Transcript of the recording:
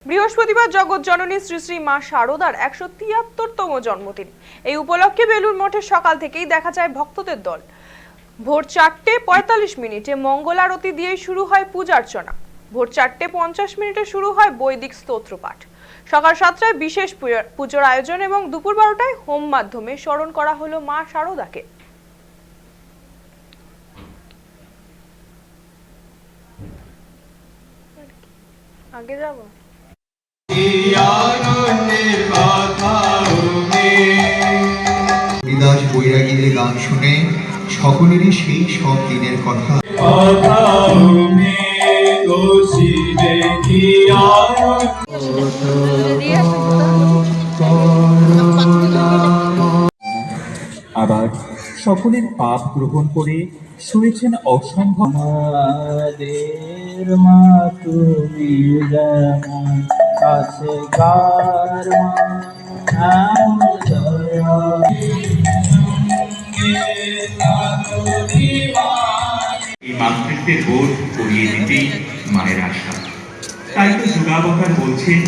বৃহস্পতিবার জগৎ জননী শ্রী শ্রী মা শারদার ১৭৩তম জন্মদিন। এই উপলক্ষে বেলুড় মঠে সকাল থেকেই দেখা যায় ভক্তদের দল। ভোর ৪:৪৫ মঙ্গল আরতি দিয়ে শুরু হয় পূজার্চনা। ভোর ৪:৫০ শুরু হয় বৈদিক স্তোত্র পাঠ। সকাল ৭টায় বিশেষ পুজোর আয়োজন এবং দুপুর ১২টায় হোম মাধ্যমে স্মরণ করা হলো মা শারদাকে। আগে যাব হরিদাস বৈরাগীদের গান শুনে সকলেরই সেই সব দিনের কথা আবার সকলের পাপ গ্রহণ করে শুয়েছেন অসম্ভব। আমাদের মা তুমি যেমন কাছে কার মা এই মাতৃত্বের বোধ করিয়ে দিতেই মায়ের আশা। তাই তো যুগাবতার বলছেন